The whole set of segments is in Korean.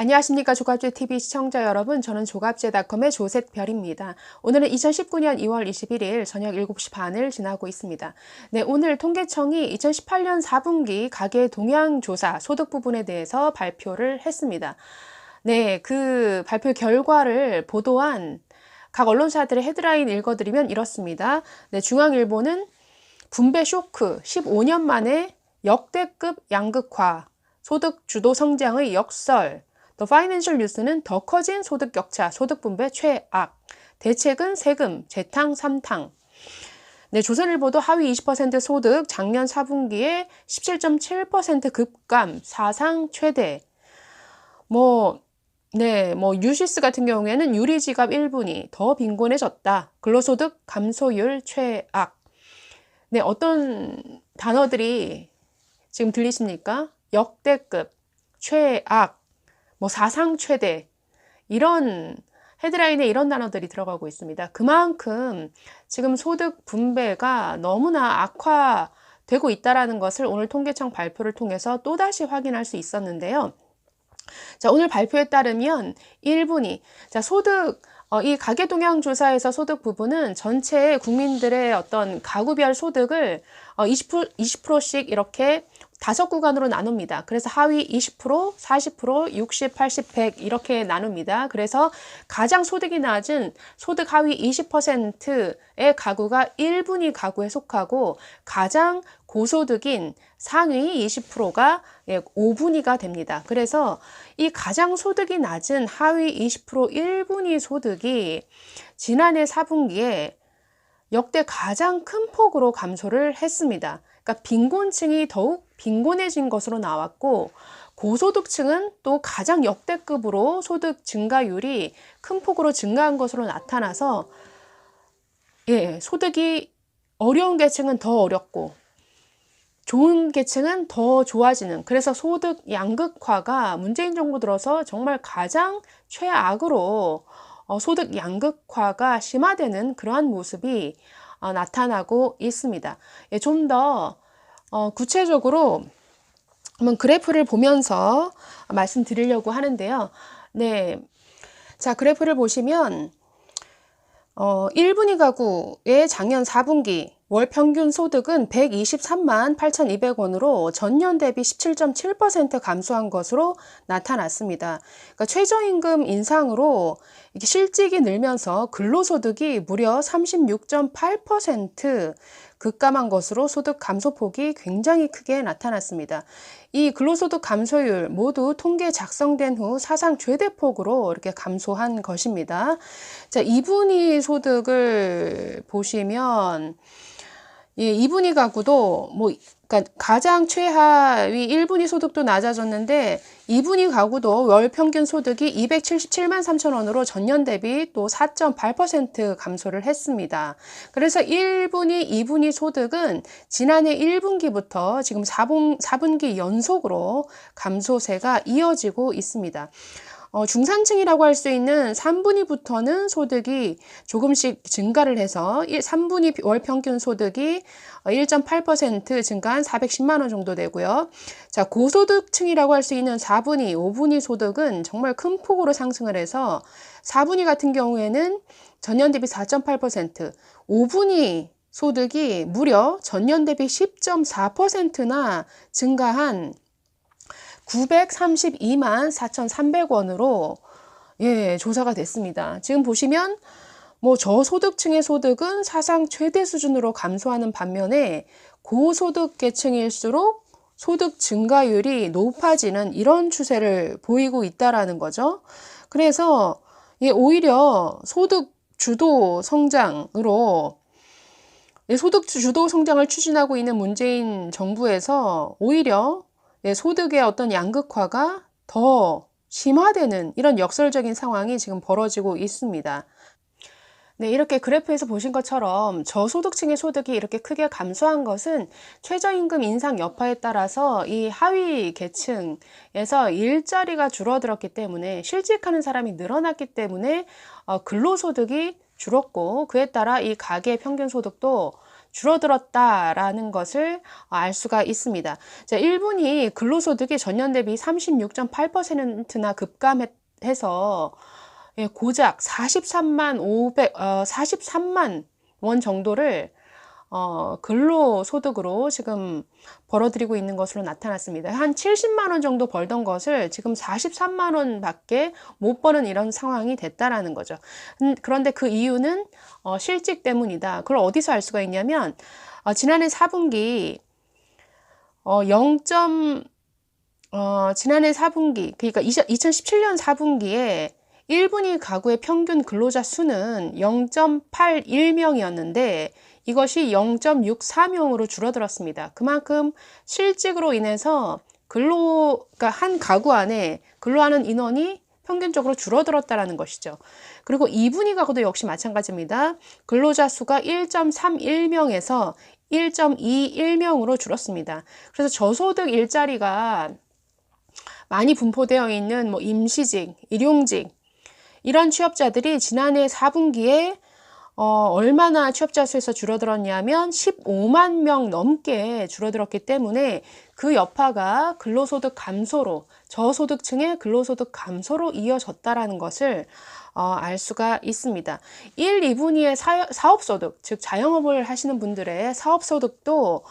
안녕하십니까. 조갑제TV 시청자 여러분, 저는 조갑제닷컴의 조셋별입니다. 오늘은 2019년 2월 21일 저녁 7시 반을 지나고 있습니다. 네, 오늘 통계청이 2018년 4분기 가계 동향조사 소득 부분에 대해서 발표를 했습니다. 네, 그 발표 결과를 보도한 각 언론사들의 헤드라인 읽어드리면 이렇습니다. 네, 중앙일보는 분배 쇼크 15년 만에 역대급 양극화, 소득 주도 성장의 역설. 더 파이낸셜 뉴스는 더 커진 소득 격차, 소득 분배 최악. 대책은 세금, 재탕, 삼탕. 네, 조선일보도 하위 20% 소득 작년 4분기에 17.7% 급감, 사상 최대. 뉴시스 같은 경우에는 유리지갑 1분위 더 빈곤해졌다. 근로소득 감소율 최악. 네, 어떤 단어들이 지금 들리십니까? 역대급, 최악, 사상 최대, 이런 헤드라인에 이런 단어들이 들어가고 있습니다. 그만큼 지금 소득 분배가 너무나 악화되고 있다는 것을 오늘 통계청 발표를 통해서 또다시 확인할 수 있었는데요. 자, 오늘 발표에 따르면 1분위, 이 가계동향조사에서 소득 부분은 전체 국민들의 어떤 가구별 소득을 20%씩 이렇게 5구간으로 나눕니다. 그래서 하위 20%, 40%, 60, 80, 100 이렇게 나눕니다. 그래서 가장 소득이 낮은 소득 하위 20%의 가구가 1분위 가구에 속하고 가장 고소득인 상위 20%가 5분위가 됩니다. 그래서 이 가장 소득이 낮은 하위 20% 1분위 소득이 지난해 4분기에 역대 가장 큰 폭으로 감소를 했습니다. 그러니까 빈곤층이 더욱 빈곤해진 것으로 나왔고, 고소득층은 또 가장 역대급으로 소득 증가율이 큰 폭으로 증가한 것으로 나타나서 소득이 어려운 계층은 더 어렵고 좋은 계층은 더 좋아지는, 그래서 소득 양극화가 문재인 정부 들어서 정말 가장 최악으로 소득 양극화가 심화되는 그러한 모습이 나타나고 있습니다. 좀 더 구체적으로 한번 그래프를 보면서 말씀드리려고 하는데요. 네, 자, 그래프를 보시면 1분위 가구의 작년 4분기 월 평균 소득은 123만 8,200원으로 전년 대비 17.7% 감소한 것으로 나타났습니다. 그러니까 최저임금 인상으로 이렇게 실직이 늘면서 근로소득이 무려 36.8% 급감한 것으로 소득 감소폭이 굉장히 크게 나타났습니다. 이 근로소득 감소율 모두 통계 작성된 후 사상 최대폭으로 이렇게 감소한 것입니다. 자, 2분위 소득을 보시면 2분위 가구도 그러니까 가장 최하위 1분위 소득도 낮아졌는데 2분위 가구도 월 평균 소득이 277만 3천원으로 전년 대비 또 4.8% 감소를 했습니다. 그래서 1분위, 2분위 소득은 지난해 1분기부터 지금 4분기 연속으로 감소세가 이어지고 있습니다. 중산층이라고 할 수 있는 3분위부터는 소득이 조금씩 증가를 해서 3분위 월 평균 소득이 1.8% 증가한 410만 원 정도 되고요. 자, 고소득층이라고 할 수 있는 4분위, 5분위 소득은 정말 큰 폭으로 상승을 해서 4분위 같은 경우에는 전년 대비 4.8%, 5분위 소득이 무려 전년 대비 10.4%나 증가한 932만 4,300원으로 조사가 됐습니다. 지금 보시면 저소득층의 소득은 사상 최대 수준으로 감소하는 반면에 고소득 계층일수록 소득 증가율이 높아지는 이런 추세를 보이고 있다라는 거죠. 그래서 오히려 소득 주도 성장으로 소득 주도 성장을 추진하고 있는 문재인 정부에서 오히려 소득의 어떤 양극화가 더 심화되는 이런 역설적인 상황이 지금 벌어지고 있습니다. 네, 이렇게 그래프에서 보신 것처럼 저소득층의 소득이 이렇게 크게 감소한 것은 최저임금 인상 여파에 따라서 이 하위 계층에서 일자리가 줄어들었기 때문에, 실직하는 사람이 늘어났기 때문에 근로소득이 줄었고, 그에 따라 이 가계 평균 소득도 줄어들었다라는 것을 알 수가 있습니다. 자, 1분위 근로소득이 전년 대비 36.8%나 급감해서 고작 43만 원 정도를 근로소득으로 지금 벌어들이고 있는 것으로 나타났습니다. 한 70만 원 정도 벌던 것을 지금 43만 원 밖에 못 버는 이런 상황이 됐다라는 거죠. 그런데 그 이유는 실직 때문이다. 그걸 어디서 알 수가 있냐면 지난해 4분기 지난해 4분기 그러니까 2017년 4분기에 1분위 가구의 평균 근로자 수는 0.81명이었는데 이것이 0.64명으로 줄어들었습니다. 그만큼 실직으로 인해서 그러니까 한 가구 안에 근로하는 인원이 평균적으로 줄어들었다는 것이죠. 그리고 2분위 가구도 역시 마찬가지입니다. 근로자 수가 1.31명에서 1.21명으로 줄었습니다. 그래서 저소득 일자리가 많이 분포되어 있는 임시직, 일용직 이런 취업자들이 지난해 4분기에 얼마나 취업자 수에서 줄어들었냐면 15만 명 넘게 줄어들었기 때문에 그 여파가 근로소득 감소로 저소득층의 근로소득 감소로 이어졌다라는 것을 알 수가 있습니다. 1, 2분위의 사업소득, 즉 자영업을 하시는 분들의 사업소득도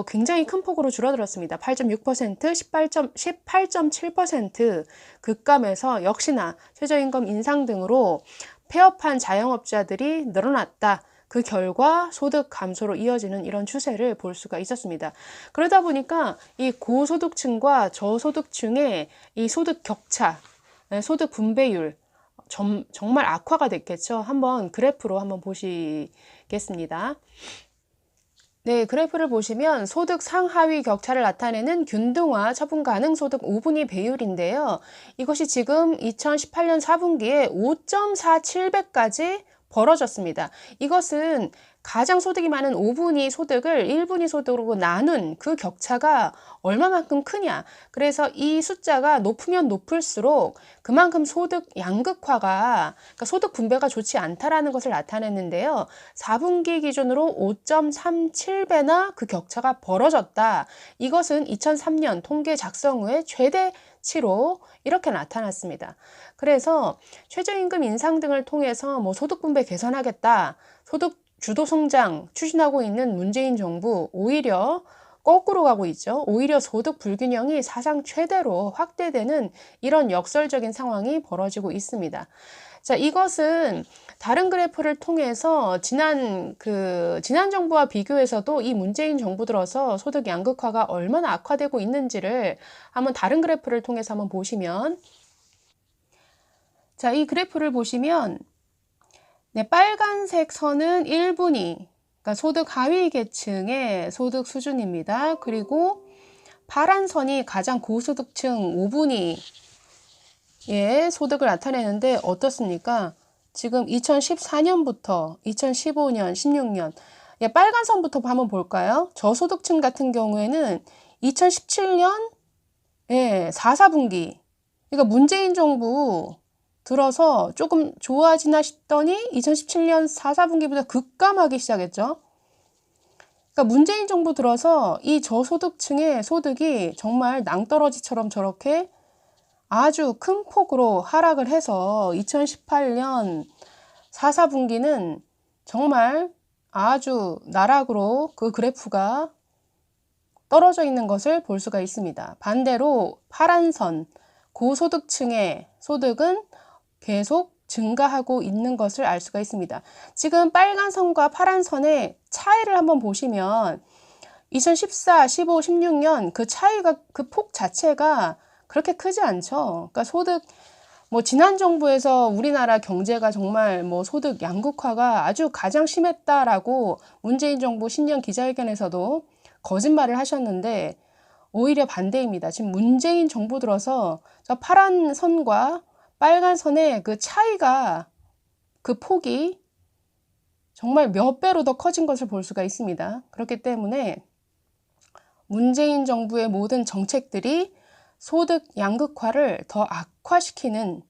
굉장히 큰 폭으로 줄어들었습니다. 8.6%, 18.7% 급감해서 역시나 최저임금 인상 등으로 폐업한 자영업자들이 늘어났다. 그 결과 소득 감소로 이어지는 이런 추세를 볼 수가 있었습니다. 그러다 보니까 이 고소득층과 저소득층의 이 소득 격차, 소득 분배율 정말 악화가 됐겠죠. 한번 그래프로 한번 보시겠습니다. 네, 그래프를 보시면 소득 상하위 격차를 나타내는 균등화 처분 가능 소득 5분위 배율인데요. 이것이 지금 2018년 4분기에 5.47배까지 벌어졌습니다. 이것은 가장 소득이 많은 5분위 소득을 1분위 소득으로 나눈 그 격차가 얼마만큼 크냐. 그래서 이 숫자가 높으면 높을수록 그만큼 소득 양극화가, 그러니까 소득 분배가 좋지 않다라는 것을 나타냈는데요. 4분기 기준으로 5.37배나 그 격차가 벌어졌다. 이것은 2003년 통계 작성 후에 최대치로 이렇게 나타났습니다. 그래서 최저임금 인상 등을 통해서 소득 분배 개선하겠다. 소득 주도 성장 추진하고 있는 문재인 정부 오히려 거꾸로 가고 있죠. 오히려 소득 불균형이 사상 최대로 확대되는 이런 역설적인 상황이 벌어지고 있습니다. 자, 이것은 다른 그래프를 통해서 지난 정부와 비교해서도 이 문재인 정부 들어서 소득 양극화가 얼마나 악화되고 있는지를 한번 다른 그래프를 통해서 한번 보시면, 자, 이 그래프를 보시면 네, 빨간색 선은 1분위, 그러니까 소득 하위 계층의 소득 수준입니다. 그리고 파란 선이 가장 고소득층 5분위의 소득을 나타내는데 어떻습니까? 지금 2014년부터 2015년, 16년, 빨간 선부터 한번 볼까요? 저소득층 같은 경우에는 2017년 4, 4분기, 그러니까 문재인 정부 들어서 조금 좋아지나 싶더니 2017년 4, 4분기부터 급감하기 시작했죠. 그러니까 문재인 정부 들어서 이 저소득층의 소득이 정말 낭떠러지처럼 저렇게 아주 큰 폭으로 하락을 해서 2018년 4, 4분기는 정말 아주 나락으로 그 그래프가 떨어져 있는 것을 볼 수가 있습니다. 반대로 파란 선, 고소득층의 소득은 계속 증가하고 있는 것을 알 수가 있습니다. 지금 빨간 선과 파란 선의 차이를 한번 보시면 2014, 15, 16년 그 차이가 그 폭 자체가 그렇게 크지 않죠. 그러니까 소득 지난 정부에서 우리나라 경제가 정말 소득 양극화가 아주 가장 심했다라고 문재인 정부 신년 기자회견에서도 거짓말을 하셨는데 오히려 반대입니다. 지금 문재인 정부 들어서 저 파란 선과 빨간 선의 그 차이가 그 폭이 정말 몇 배로 더 커진 것을 볼 수가 있습니다. 그렇기 때문에 문재인 정부의 모든 정책들이 소득 양극화를 더 악화시키는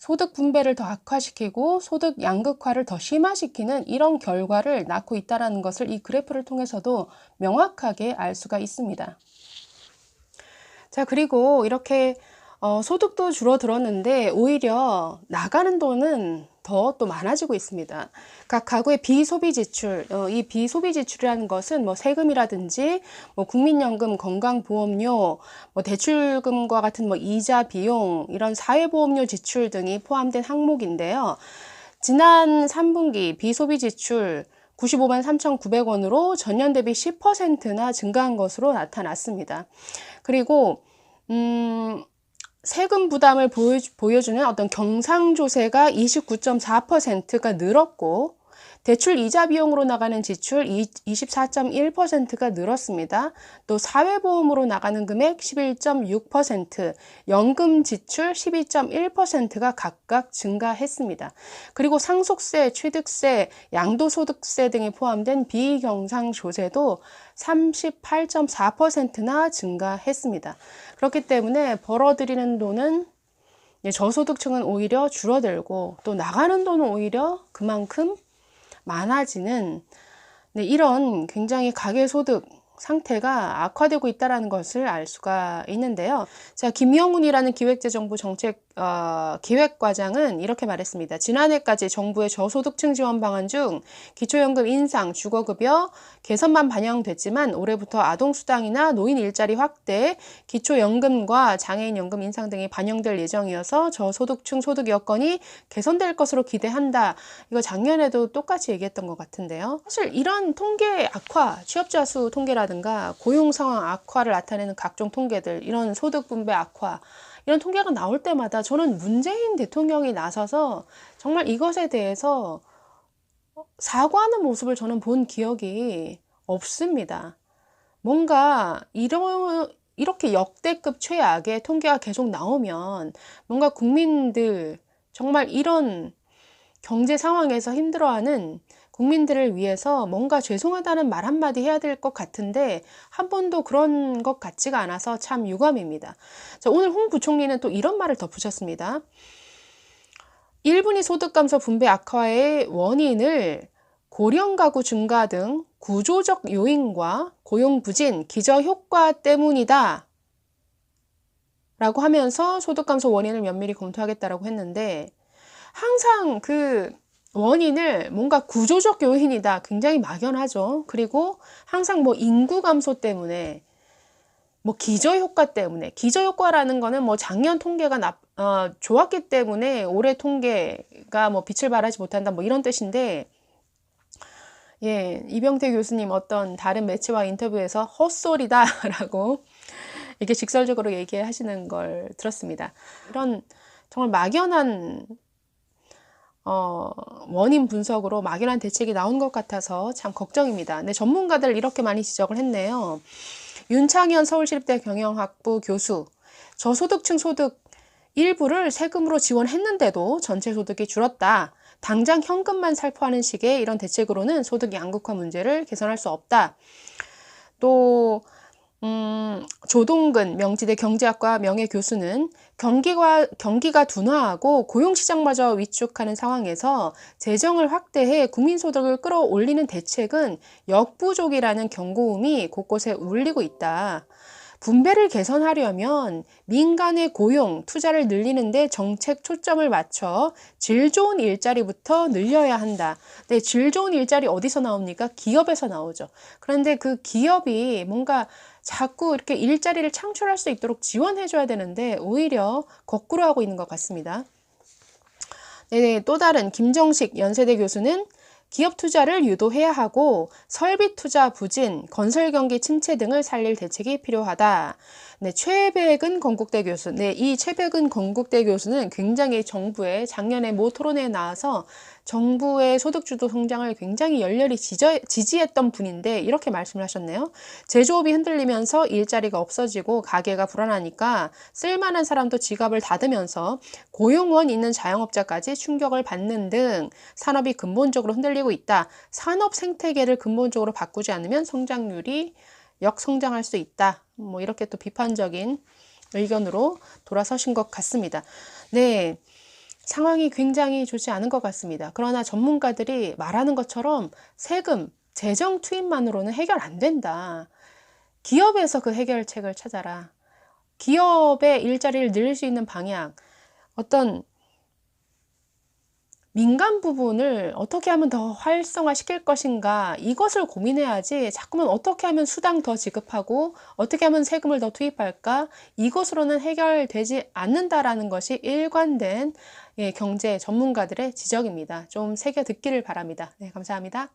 소득 분배를 더 악화시키고 소득 양극화를 더 심화시키는 이런 결과를 낳고 있다는 것을 이 그래프를 통해서도 명확하게 알 수가 있습니다. 자, 그리고 이렇게 소득도 줄어들었는데 오히려 나가는 돈은 더 또 많아지고 있습니다. 각 가구의 비소비 지출, 이 비소비 지출이라는 것은 뭐 세금이라든지 뭐 국민연금, 건강보험료, 뭐 대출금과 같은 뭐 이자 비용, 이런 사회보험료 지출 등이 포함된 항목인데요. 지난 3분기 비소비 지출 95만 3,900원으로 전년 대비 10%나 증가한 것으로 나타났습니다. 그리고 세금 부담을 보여주는 어떤 경상조세가 29.4%가 늘었고, 대출 이자 비용으로 나가는 지출 24.1%가 늘었습니다. 또 사회보험으로 나가는 금액 11.6%, 연금 지출 12.1%가 각각 증가했습니다. 그리고 상속세, 취득세, 양도소득세 등이 포함된 비경상조세도 38.4%나 증가했습니다. 그렇기 때문에 벌어들이는 돈은 저소득층은 오히려 줄어들고 또 나가는 돈은 오히려 그만큼 많아지는 이런 굉장히 가계소득 상태가 악화되고 있다는 것을 알 수가 있는데요. 자, 김영훈이라는 기획재정부 기획과장은 이렇게 말했습니다. 지난해까지 정부의 저소득층 지원 방안 중 기초연금 인상, 주거급여 개선만 반영됐지만 올해부터 아동수당이나 노인 일자리 확대, 기초연금과 장애인연금 인상 등이 반영될 예정이어서 저소득층 소득 여건이 개선될 것으로 기대한다. 이거 작년에도 똑같이 얘기했던 것 같은데요. 사실 이런 통계 악화, 취업자 수 통계라든가 고용 상황 악화를 나타내는 각종 통계들, 이런 소득 분배 악화, 이런 통계가 나올 때마다 저는 문재인 대통령이 나서서 정말 이것에 대해서 사과하는 모습을 저는 본 기억이 없습니다. 뭔가 이렇게 역대급 최악의 통계가 계속 나오면 뭔가 국민들, 정말 이런 경제 상황에서 힘들어하는 국민들을 위해서 뭔가 죄송하다는 말 한마디 해야 될 것 같은데 한 번도 그런 것 같지가 않아서 참 유감입니다. 자, 오늘 홍 부총리는 또 이런 말을 덧붙였습니다. 1분위 소득 감소 분배 악화의 원인을 고령 가구 증가 등 구조적 요인과 고용 부진, 기저 효과 때문이다 라고 하면서 소득 감소 원인을 면밀히 검토하겠다라고 했는데, 항상 그 원인을 뭔가 구조적 요인이다, 굉장히 막연하죠. 그리고 항상 뭐 인구 감소 때문에, 뭐 기저 효과 때문에, 기저 효과라는 거는 뭐 작년 통계가 좋았기 때문에 올해 통계가 뭐 빛을 발하지 못한다, 뭐 이런 뜻인데, 예, 이병태 교수님 어떤 다른 매체와 인터뷰에서 헛소리다라고 이렇게 직설적으로 얘기하시는 걸 들었습니다. 이런 정말 막연한 원인 분석으로 막연한 대책이 나온 것 같아서 참 걱정입니다. 근데 전문가들 이렇게 많이 지적을 했네요. 윤창현 서울시립대 경영학부 교수, 저소득층 소득 일부를 세금으로 지원했는데도 전체 소득이 줄었다. 당장 현금만 살포하는 식의 이런 대책으로는 소득 양극화 문제를 개선할 수 없다. 또 조동근 명지대 경제학과 명예교수는 경기가 둔화하고 고용시장마저 위축하는 상황에서 재정을 확대해 국민소득을 끌어올리는 대책은 역부족이라는 경고음이 곳곳에 울리고 있다. 분배를 개선하려면 민간의 고용, 투자를 늘리는데 정책 초점을 맞춰 질 좋은 일자리부터 늘려야 한다. 네, 질 좋은 일자리 어디서 나옵니까? 기업에서 나오죠. 그런데 그 기업이 뭔가 자꾸 이렇게 일자리를 창출할 수 있도록 지원해줘야 되는데 오히려 거꾸로 하고 있는 것 같습니다. 네, 또 다른 김정식 연세대 교수는 기업 투자를 유도해야 하고 설비 투자 부진, 건설 경기 침체 등을 살릴 대책이 필요하다. 네, 최백은 건국대 교수. 네, 이 최백은 건국대 교수는 굉장히 정부의 작년에 모 토론회에 나와서 정부의 소득주도 성장을 굉장히 열렬히 지지했던 분인데 이렇게 말씀을 하셨네요. 제조업이 흔들리면서 일자리가 없어지고 가게가 불안하니까 쓸만한 사람도 지갑을 닫으면서 고용원 있는 자영업자까지 충격을 받는 등 산업이 근본적으로 흔들리고 있다. 산업 생태계를 근본적으로 바꾸지 않으면 성장률이 역성장할 수 있다. 뭐 이렇게 또 비판적인 의견으로 돌아서신 것 같습니다. 네. 상황이 굉장히 좋지 않은 것 같습니다. 그러나 전문가들이 말하는 것처럼 세금, 재정 투입만으로는 해결 안 된다. 기업에서 그 해결책을 찾아라. 기업의 일자리를 늘릴 수 있는 방향, 어떤 민간 부분을 어떻게 하면 더 활성화시킬 것인가, 이것을 고민해야지 자꾸만 어떻게 하면 수당 더 지급하고 어떻게 하면 세금을 더 투입할까, 이것으로는 해결되지 않는다라는 것이 일관된 경제 전문가들의 지적입니다. 좀 새겨 듣기를 바랍니다. 네, 감사합니다.